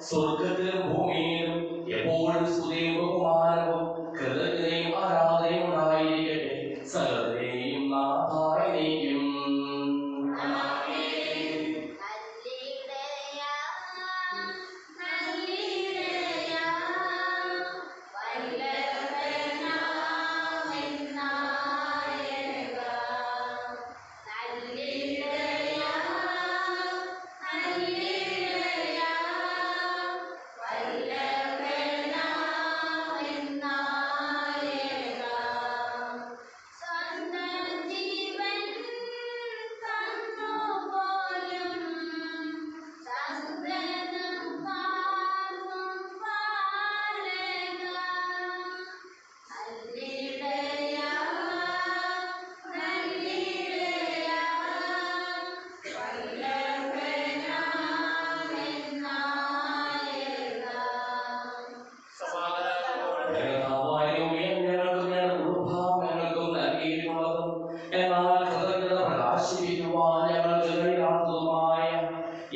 സ്വർഗത്തിലും ഭൂമിയിലും എപ്പോഴും സ്തുതിയും ബഹുമാനവും കൃതജ്ഞതയും ആരാധനയും ഉണ്ടായിരിക്കട്ടെ സകലരെയും നാഥായിരിക്കും.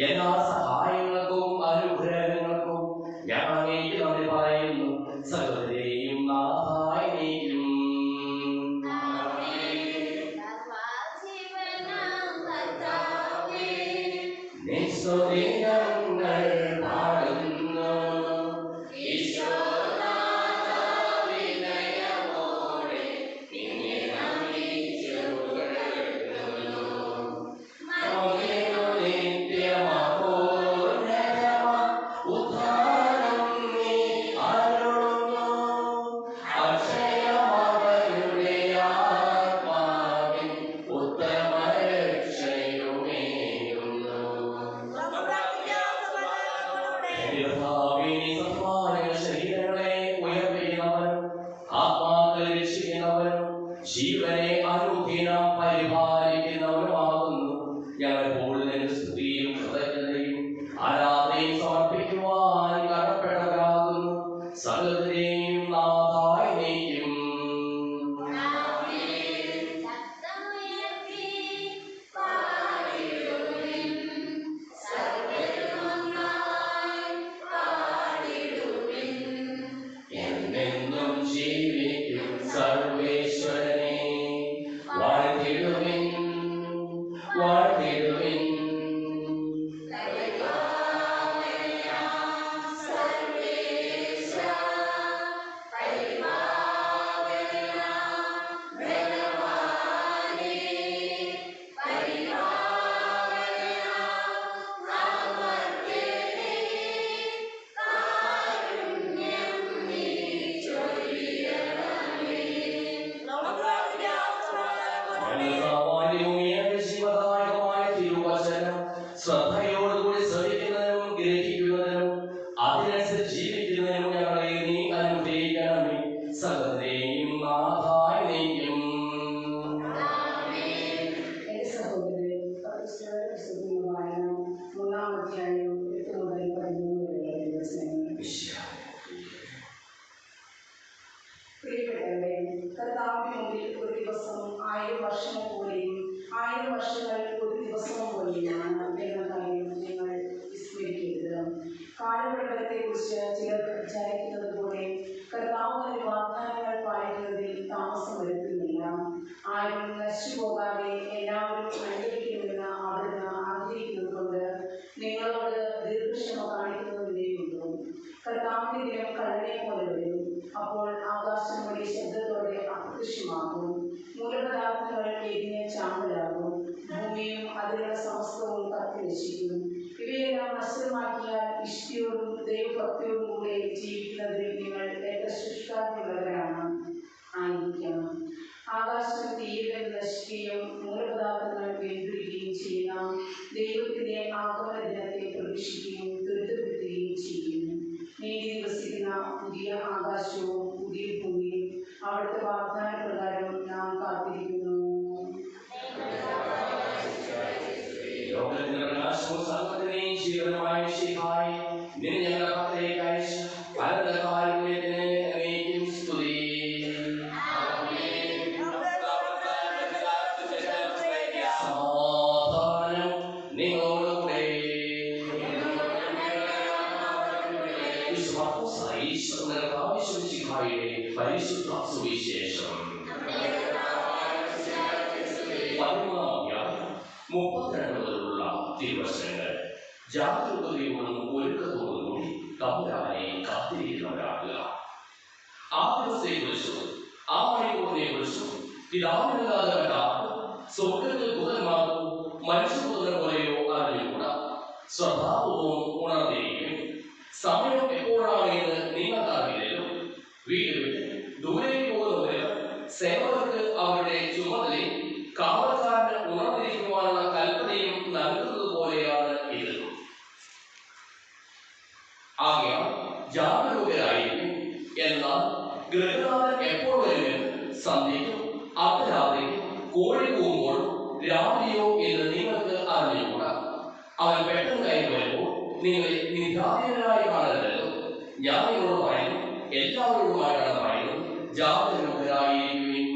എല്ലാ സഹായങ്ങൾക്കും അനുഗ്രഹങ്ങൾക്കും ഞാൻ അങ്ങേക്ക് നന്ദി പറയുന്നു. സകലരെയും നാഥായിരിക്കും. നിസ്തുതികൾ പാടുന്നു ശരീരങ്ങളെ ഉയർത്തുന്നവനും ആത്മാക്കളെ രക്ഷിക്കുന്നവനും ജീവനെ അനുദിനം പരിപാലിക്കുന്നവനുമാകുന്നു. ഞങ്ങളെപ്പോൾ നിന്റെ സ്തുതിയും കൃതജ്ഞതയും ആരാധനയും സമർപ്പിക്കുവാൻ കടപ്പെട്ടവരാകുന്നു. സകലരെയും നാഥായിരിക്കും. എന്നെന്നും ജീവിക്കും സർവേശ്വരനെ വാഴ്ത്തിടുവിൻ. വർഷങ്ങൾ ഒരു ദിവസവും പോലെയാണ് എന്ന കാര്യം നിങ്ങൾ വിസ്മരിക്കരുത്. കാലപ്രകടനത്തെക്കുറിച്ച് ചിലർ വിചാരിക്കുന്നത് പോലെ കർത്താവ് തന്റെ വാഗ്ദാനങ്ങൾ പാലിക്കുന്നതിൽ താമസം വരുത്തുന്നില്ല. ആരും നശിച്ചു പോകാതെ എല്ലാവരും അനുഭവിക്കണമെന്ന് അവിടുന്ന് ആഗ്രഹിക്കുന്നത് കൊണ്ട് നിങ്ങളോട് ദീർഘക്ഷമ കാണിക്കുന്നതിനേയുള്ളൂ. കർത്താവിന്റെ ദിനം കള്ളനെ പോലെ വരും. അപ്പോൾ ആകാശം വലിയ ശബ്ദത്തോടെ അപ്രത്യക്ഷമാകും. മൂലപദാർത്ഥങ്ങൾ എരിഞ്ഞ് ചാമ്പലാകും. ഭൂമിയും അതിലുള്ള സമസ്തവും കത്തിനശിക്കും. ഇവയെല്ലാം നഷ്ടമാക്കിയാൽ ഇഷ്ടിയോടും ദൈവഭക്തിയോടും കൂടെ ജീവിക്കുന്നതിൽ നിങ്ങൾ എത്ര ശുഷ്കാന്തിയുള്ളവരാണ് ആയിരിക്കണം. ആകാശം തീയിൽ നശിക്കുകയും മൂലപദാർത്ഥങ്ങൾ വെന്തുരിക്കുകയും ചെയ്യുന്ന ദൈവത്തിന്റെ ആഗമന ദിനത്തെ പ്രതീക്ഷിക്കുകയും ത്വരിതപ്പെടുത്തുകയും ചെയ്യും. നീതി വസിക്കുന്ന പുതിയ ആകാശവും പുതിയ ഭൂമിയും അവിടുത്തെ വാഗ്ദാന പ്രകാരം നാം കാത്തിരിക്കുന്നു. പരിശുദ്ധ സുവിശേഷം 13 മുതലുള്ള തിരുവചനങ്ങൾ. ജാഗരൂകതയോടും ഒരുക്കത്തോടും കൂടി തമ്പുരാനെ കാത്തിരിക്കുന്നവരാകുക. ആ ദിവസത്തെക്കുറിച്ചും ആ മണിക്കൂറിനെക്കുറിച്ചും പിതാവിനല്ലാതെ മറ്റാർക്കും സ്വർഗ്ഗത്തിൽ ദൂതന്മാർക്കോ മനുഷ്യപുത്രനെ പോലെയോ അറിഞ്ഞുകൂടാ. സ്വഭാവവും ഉണർന്നിരിക്കും. സമയം എപ്പോഴാണെന്ന് നിങ്ങൾക്കറിയില്ലല്ലോ. വീട് വിട്ട് ദൂരേക്ക് പോകുന്നവര് സേവകർക്ക് അവരുടെ ചുമതലയും കാവൽക്കാരന് ഉണർന്നിരിക്കുവാനുള്ള കൽപ്പനയും നൽകുന്നത് പോലെയാണ് ഇത്. ആകയാൽ ജാഗരൂകരായിരിക്കും. എന്നാൽ ഗൃഹനാഥൻ എപ്പോൾ വരുമെന്ന് സന്ധ്യയ്ക്കും അർദ്ധരാത്രിക്കും കോഴി പോകുമ്പോഴും രാവിലെയോ എന്ന് നിങ്ങൾക്ക് അറിഞ്ഞുകൂടാ. അവൻ പെട്ടെന്ന് കയറി വരുമ്പോൾ നിങ്ങളെ നിരാധീനരായി കാണരുതല്ലോ. ഞാൻ നിങ്ങളോട് പറയുന്നു, എല്ലാവരോടുമായിട്ടാണ് പറയുന്നത്, ജാഗരൂകരായിരിക്കുവിൻ.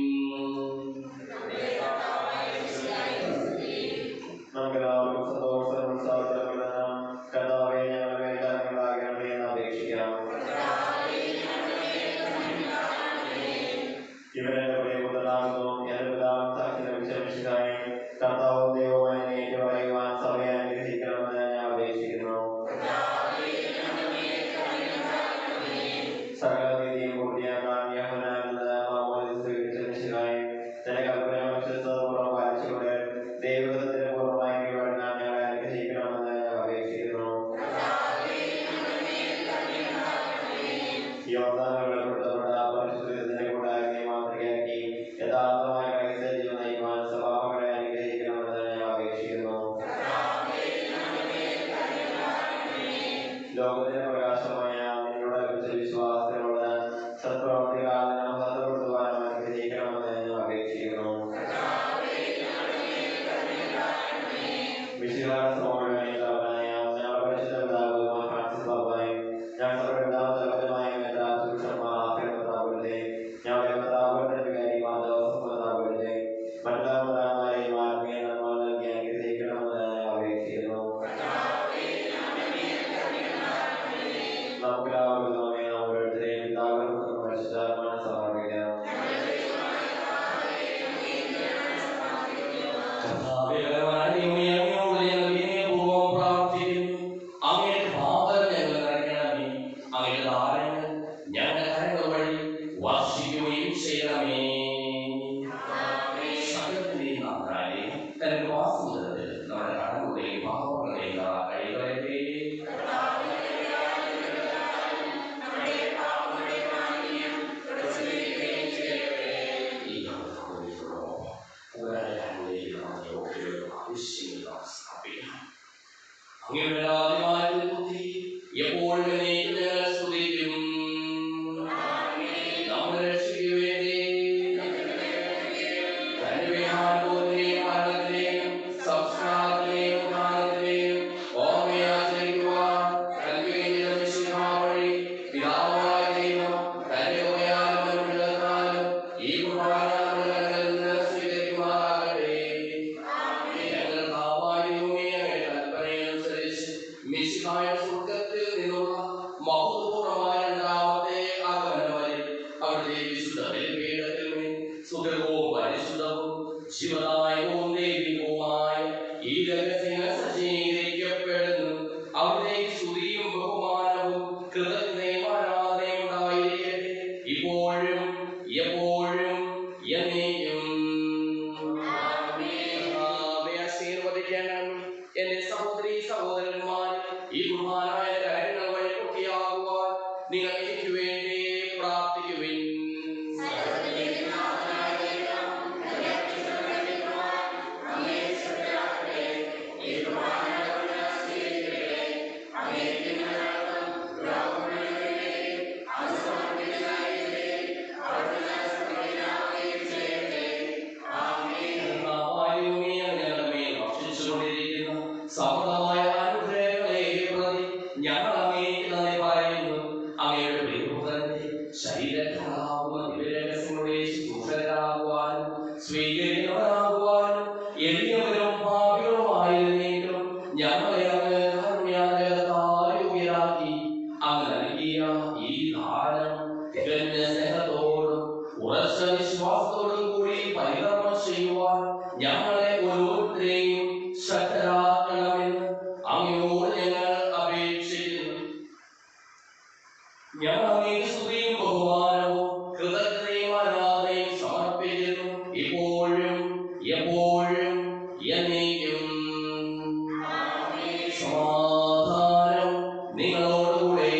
ശിവദായകവും ദൈവികവുമായ ഈ രഹസ്യങ്ങൾ സജ്ജീകരിക്കപ്പെടുന്നു. അവിടേക്ക് സ്തുതിയും ബഹുമാനവും കൃതജ്ഞതയും ആരാധനയും ഉണ്ടായിരിക്കട്ടെ, ഇപ്പോഴും എപ്പോഴും എന്നേക്കും. ആശീർവദിക്കണം. എന്റെ സഹോദരീ സഹോദരന്മാർ, ഈ കുർബാനായ കാര്യങ്ങൾ വഴി പൂർത്തിയാകുവാൻ നിങ്ങൾ എനിക്ക് വേണ്ടി പ്രാർത്ഥിക്കുവിൻ. സമൃദ്ധമായ അനുഗ്രഹങ്ങളെ പ്രതി ഞങ്ങൾ അങ്ങേക്ക് നന്ദി പറയുന്നു. അങ്ങയുടെ പ്രിയപുത്രന്റെ ശരീരങ്ങളാകുന്ന ദിവ്യരഹസ്യങ്ങളുടെ ശുശ്രൂഷകരാകുവാനും സ്വീകരിക്കുന്നവരാകുവാനും എളിയവരും പാപികളുമായിരുന്നെങ്കിലും ഞങ്ങളെ അങ്ങ് കാരുണ്യാലയത്താൽ യോഗ്യരാക്കി. അങ്ങ് നൽകിയ ഈ ദാനം തികഞ്ഞ സ്നേഹത്തോടും ഉറച്ച വിശ്വാസത്തോടും കൂടി പരികർമ്മം ചെയ്യുവാൻ ഞങ്ങളെ ഓരോരുത്തരെയും ശക്തരാക്കണമെന്ന് അങ്ങയോട് ഞങ്ങൾ അപേക്ഷിക്കുന്നു. ഞങ്ങൾ അങ്ങേക്ക് സ്തുതിയും ബഹുമാനവും കൃതജ്ഞതയും ആരാധനയും സമർപ്പിക്കുന്നു, ഇപ്പോഴും എപ്പോഴും എന്നേക്കും. സമാധാനം നിങ്ങളോടുകൂടെ.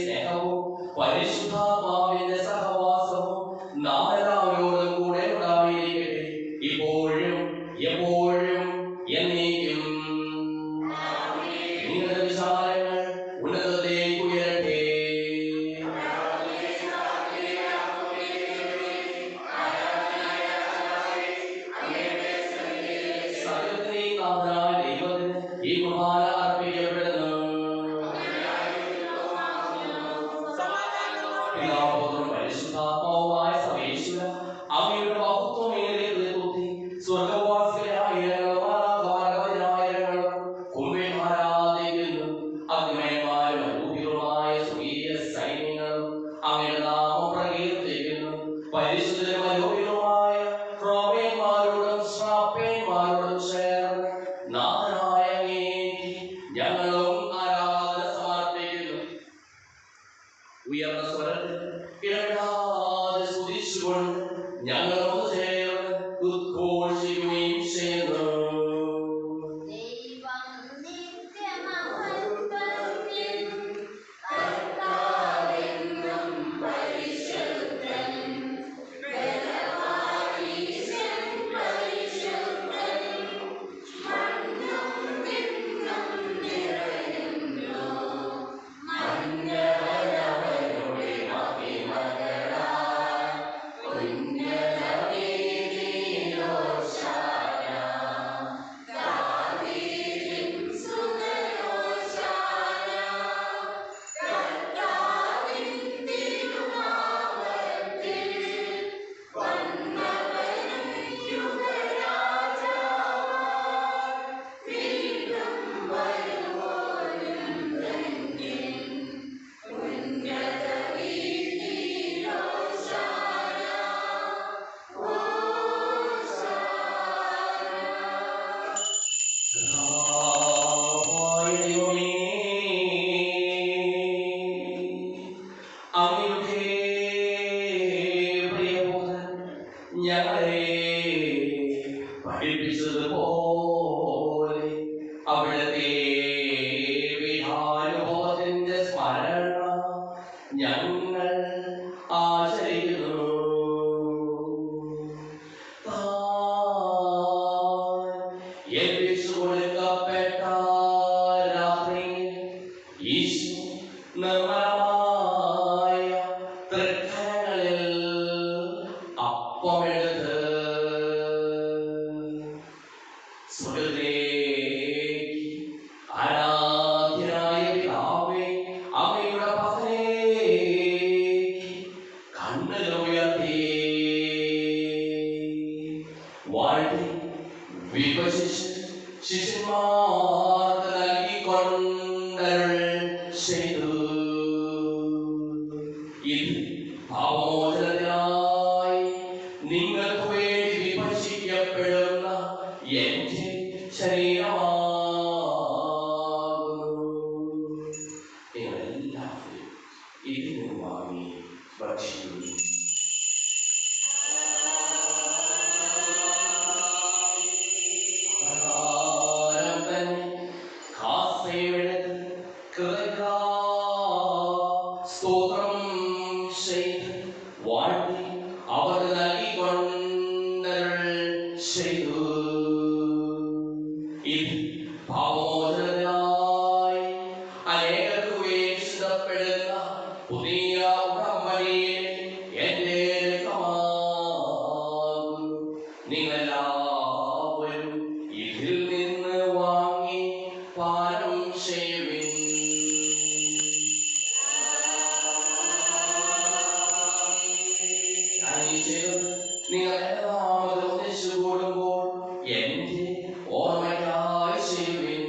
സ്നേഹവും പരിശുദ്ധാത്മാവിന്റെ സഹവാസവും നാം എല്ലാവരോടും കൂടെ ഉണ്ടായിരിക്കട്ടെ, ഇപ്പോഴും എപ്പോഴും എന്നേക്കും. നിങ്ങളുടെ വിചാരങ്ങൾ ഉന്നതത്തിലേക്ക് ഉയരട്ടെ. സകലത്തിനെയും നാഥനായ ദൈവത്തിന് ഈ കുർബാന അർപ്പിക്കപ്പെടുന്നു. പിതാവും പരിശുദ്ധാത്മാവുമായ സർവേശ്വര, അങ്ങയുടെ മഹത്വമേറിയ ഹൃദയത്തിൽ സ്വർഗ്ഗവാസികളായ ആയിരങ്ങളും കുംഭമാരാധിക്കുന്നു. അഗ്നിമയന്മാരും അരൂപികളുമായ സ്വർഗീയ സൈന്യങ്ങളും അങ്ങയുടെ നാമം പ്രകീർത്തിക്കുന്നു. പരിശുദ്ധരും അരൂപികളുമായ ക്രോമേന്മാരോടും ശ്രാപ്പേന്മാരോടും ചേർന്ന് നാഥനായ അങ്ങേക്ക് ഞങ്ങളും ആരാധന സമർപ്പിക്കുന്നു. ഉയർന്ന സ്വരത്തിൽ ഇടപെടാതെ സ്തുതിച്ചുകൊണ്ട് ഞങ്ങളോട് ചേർന്ന് ഉദ്ഘോഷിക്കുകയും ചെയ്യുന്നു. ഞങ്ങളെ പഠിപ്പിച്ചതുപോലെ അവിടുത്തെ വിധാനുഭവത്തിന്റെ സ്മരണ ഞങ്ങൾ ആചരിക്കുന്നു. ഏൽപ്പിച്ചു കൊടുക്കപ്പെട്ട രാത്രിയിൽ ഈശോ നിർമ്മലമായ തൃക്കരങ്ങളിൽ അപ്പമെടുത്ത് സ്വർഗ്ഗത്തിലേക്ക് ആരാധ്യനായ പിതാവേ, അങ്ങയുടെ പക്കലേക്ക് കണ്ണുകൾ ഉയർത്തി വാഴ്ത്തി വിഭജിച്ച് ശിഷ്യന്മാർക്ക് നൽകിക്കൊണ്ടരുൾ ചെയ്തു. ഇത് പാപമോചനത്തിനായി നിങ്ങൾക്ക് വേണ്ടി വിഭജിക്കപ്പെടുന്ന എന്റെ ശരീരമാകുന്നു. നിങ്ങളെല്ലാവരും ഇതിൽ നിന്ന് വാങ്ങി ഭക്ഷിക്കുന്നു. സ്തോത്രം ചെയ്ത് വാഴ്ത്തി അവർ നൽകിക്കൊണ്ടരുൾ ചെയ്തു. ഇത് പാപമോചനത്തിനായി അനേകർക്ക് വേണ്ടി ചിന്തപ്പെടുന്ന പുതിയ ഉടമ്പടിയിലെ എന്റെ രക്തമാകുന്നു. നിങ്ങളെല്ലാവരും ഇതിൽ നിന്ന് വാങ്ങി പാനം ചെയ്യുവിൻ. നിങ്ങൾ എന്റെ നാമത്തിൽ ഒന്നിച്ചു കൂടുമ്പോൾ എന്റെ ഓർമ്മയ്ക്കായി ചെയ്യുവിൻ.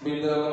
Amen.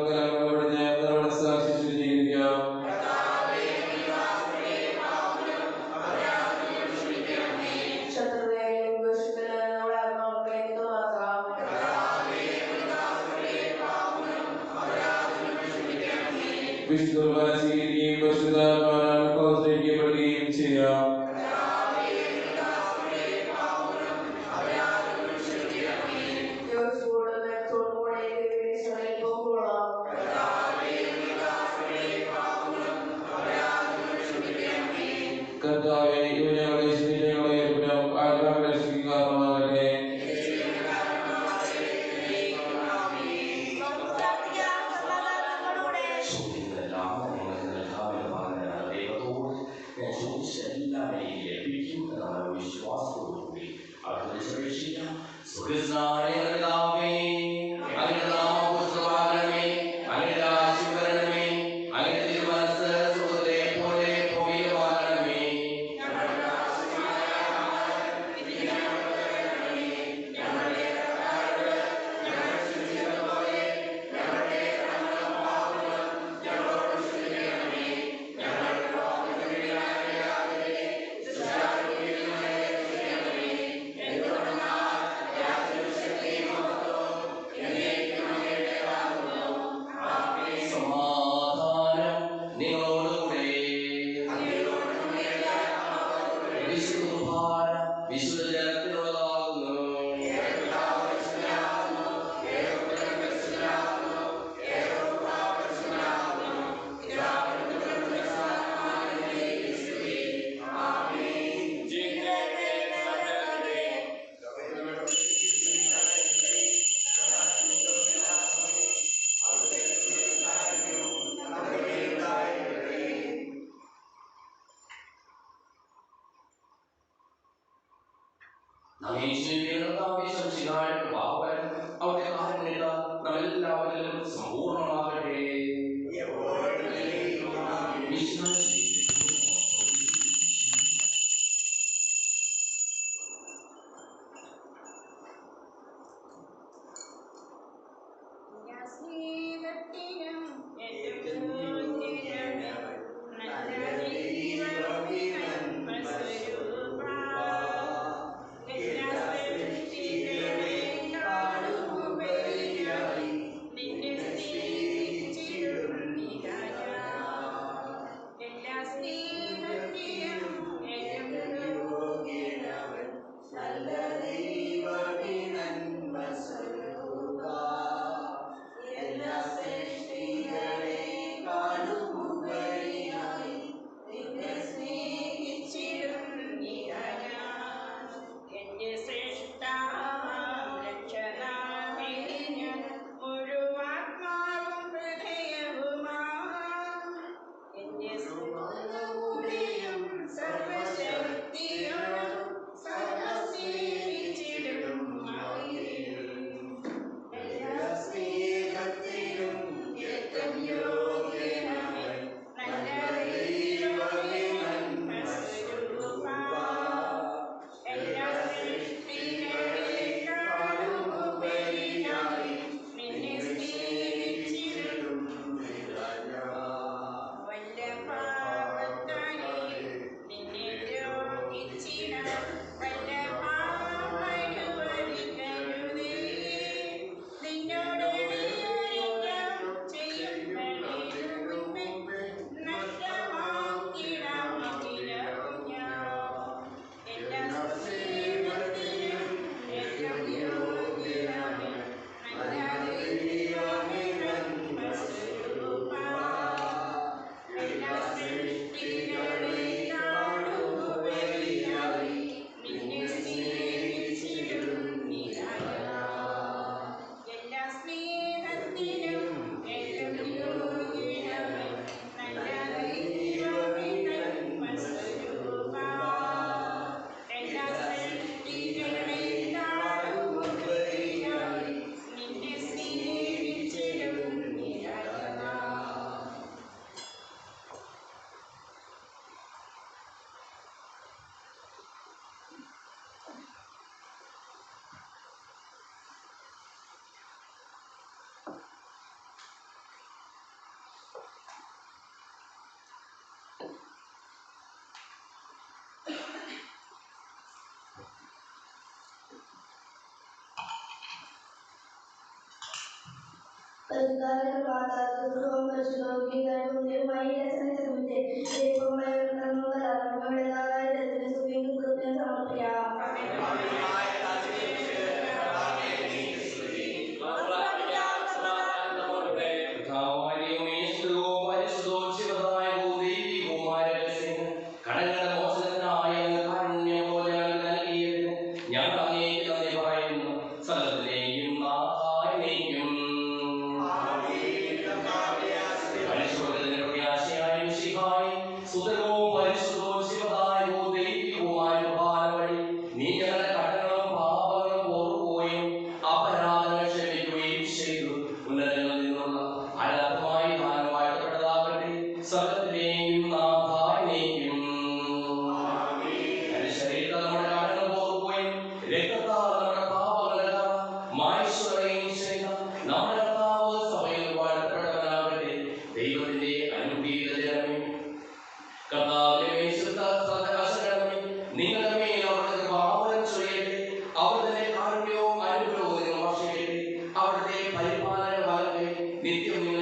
നിത്യം